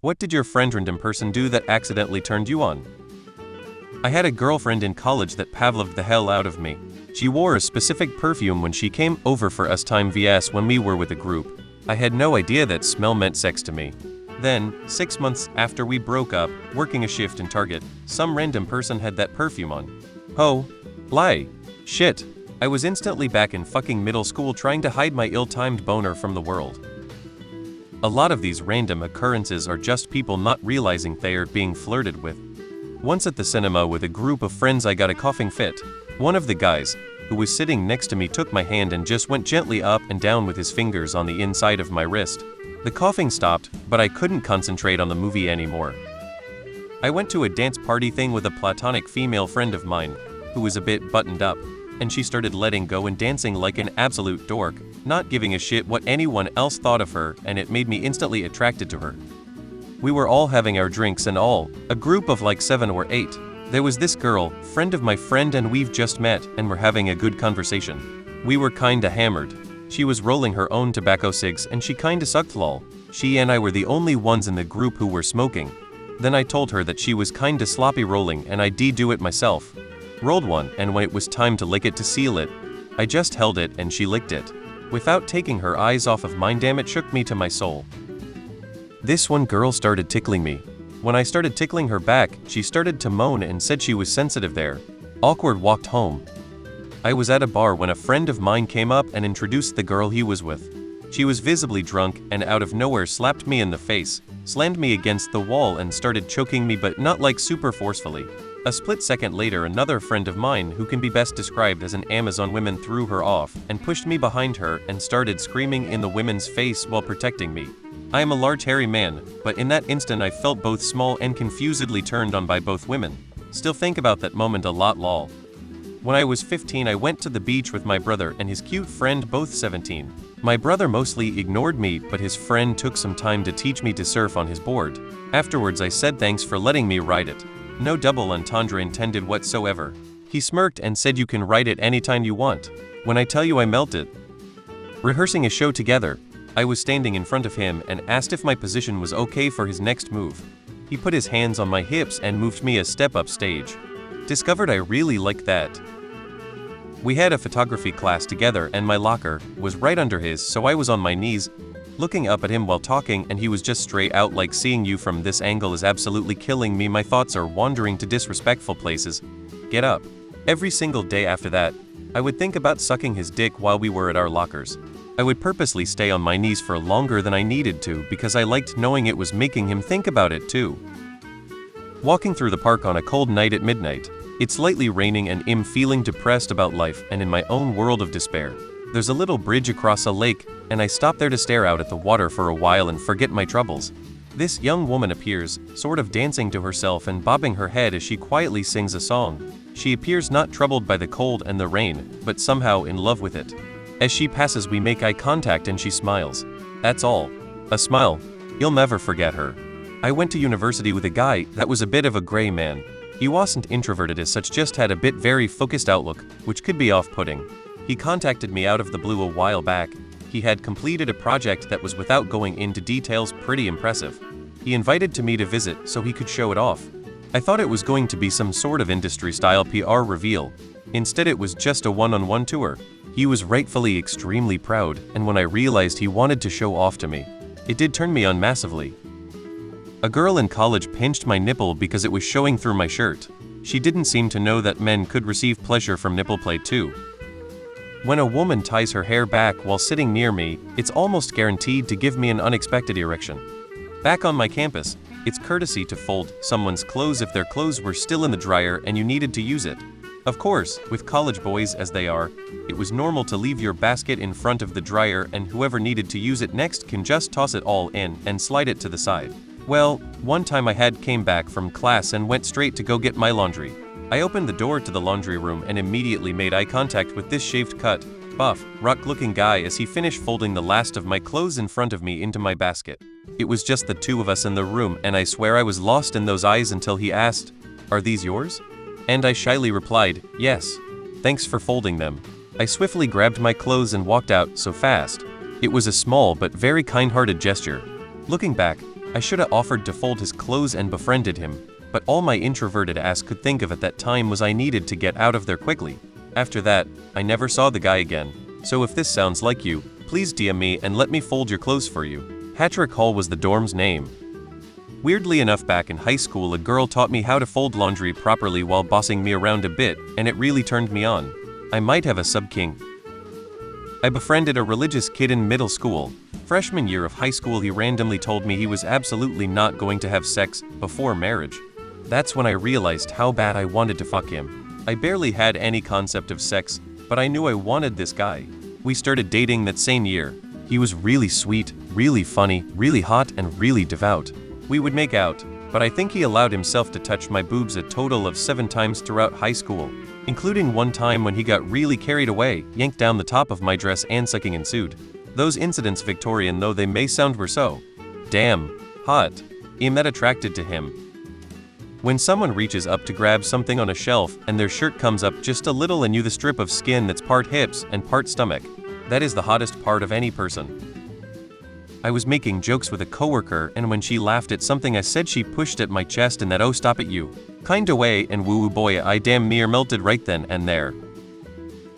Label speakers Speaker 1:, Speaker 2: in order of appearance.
Speaker 1: What did your friend random person do that accidentally turned you on? I had a girlfriend in college that Pavloved the hell out of me. She wore a specific perfume when she came over for us time vs when we were with a group. I had no idea that smell meant sex to me. Then, 6 months after we broke up, working a shift in Target, some random person had that perfume on. Oh. Lie. Shit. I was instantly back in fucking middle school trying to hide my ill-timed boner from the world. A lot of these random occurrences are just people not realizing they are being flirted with. Once at the cinema with a group of friends I got a coughing fit. One of the guys, who was sitting next to me, took my hand and just went gently up and down with his fingers on the inside of my wrist. The coughing stopped, but I couldn't concentrate on the movie anymore. I went to a dance party thing with a platonic female friend of mine, who was a bit buttoned up, and she started letting go and dancing like an absolute dork, not giving a shit what anyone else thought of her, and it made me instantly attracted to her. We were all having our drinks and all, a group of like 7 or 8. There was this girl, friend of my friend, and we've just met, and we're having a good conversation. We were kinda hammered. She was rolling her own tobacco cigs and she kinda sucked lol. She and I were the only ones in the group who were smoking. Then I told her that she was kinda sloppy rolling and I do it myself. Rolled one, and when it was time to lick it to seal it, I just held it and she licked it. Without taking her eyes off of mine, damn it shook me to my soul. This one girl started tickling me. When I started tickling her back, she started to moan and said she was sensitive there. Awkward walked home. I was at a bar when a friend of mine came up and introduced the girl he was with. She was visibly drunk and out of nowhere slapped me in the face, slammed me against the wall and started choking me, but not like super forcefully. A split second later, another friend of mine, who can be best described as an Amazon woman, threw her off and pushed me behind her and started screaming in the woman's face while protecting me. I am a large hairy man, but in that instant I felt both small and confusedly turned on by both women. Still think about that moment a lot lol. When I was 15 I went to the beach with my brother and his cute friend, both 17. My brother mostly ignored me, but his friend took some time to teach me to surf on his board. Afterwards I said thanks for letting me ride it. No double entendre intended whatsoever. He smirked and said you can ride it anytime you want. When I tell you I melted. Rehearsing a show together, I was standing in front of him and asked if my position was okay for his next move. He put his hands on my hips and moved me a step up stage. Discovered I really liked that. We had a photography class together and my locker was right under his, so I was on my knees, looking up at him while talking, and he was just straight out like, seeing you from this angle is absolutely killing me, my thoughts are wandering to disrespectful places. Get up. Every single day after that, I would think about sucking his dick while we were at our lockers. I would purposely stay on my knees for longer than I needed to because I liked knowing it was making him think about it too. Walking through the park on a cold night at midnight. It's lightly raining and I'm feeling depressed about life and in my own world of despair. There's a little bridge across a lake, and I stop there to stare out at the water for a while and forget my troubles. This young woman appears, sort of dancing to herself and bobbing her head as she quietly sings a song. She appears not troubled by the cold and the rain, but somehow in love with it. As she passes we make eye contact and she smiles. That's all. A smile. You'll never forget her. I went to university with a guy that was a bit of a gray man. He wasn't introverted as such, just had a bit very focused outlook, which could be off-putting. He contacted me out of the blue a while back. He had completed a project that was, without going into details, pretty impressive. He invited to me to visit so he could show it off. I thought it was going to be some sort of industry-style PR reveal. Instead it was just a one-on-one tour. He was rightfully extremely proud, and when I realized he wanted to show off to me, it did turn me on massively. A girl in college pinched my nipple because it was showing through my shirt. She didn't seem to know that men could receive pleasure from nipple play too. When a woman ties her hair back while sitting near me, it's almost guaranteed to give me an unexpected erection. Back on my campus, it's courtesy to fold someone's clothes if their clothes were still in the dryer and you needed to use it. Of course, with college boys as they are, it was normal to leave your basket in front of the dryer and whoever needed to use it next can just toss it all in and slide it to the side. Well, one time I came back from class and went straight to go get my laundry. I opened the door to the laundry room and immediately made eye contact with this shaved cut, buff, rock-looking guy as he finished folding the last of my clothes in front of me into my basket. It was just the two of us in the room, and I swear I was lost in those eyes until he asked, "Are these yours?" And I shyly replied, "Yes. Thanks for folding them." I swiftly grabbed my clothes and walked out so fast. It was a small but very kind-hearted gesture. Looking back, I shoulda offered to fold his clothes and befriended him, but all my introverted ass could think of at that time was I needed to get out of there quickly. After that, I never saw the guy again. So if this sounds like you, please DM me and let me fold your clothes for you. Hattrick Hall was the dorm's name. Weirdly enough, back in high school, a girl taught me how to fold laundry properly while bossing me around a bit, and it really turned me on. I might have a sub-king. I befriended a religious kid in middle school. Freshman year of high school, he randomly told me he was absolutely not going to have sex before marriage. That's when I realized how bad I wanted to fuck him. I barely had any concept of sex, but I knew I wanted this guy. We started dating that same year. He was really sweet, really funny, really hot, and really devout. We would make out, but I think he allowed himself to touch my boobs a total of 7 times throughout high school, including one time when he got really carried away, yanked down the top of my dress, and sucking ensued. Those incidents, Victorian though they may sound, were so damn hot. I'm that attracted to him. When someone reaches up to grab something on a shelf and their shirt comes up just a little and you the strip of skin that's part hips and part stomach, that is the hottest part of any person. I was making jokes with a coworker, and when she laughed at something I said, she pushed at my chest in that "oh stop it you" kinda way, and woo woo boy, I damn near melted right then and there.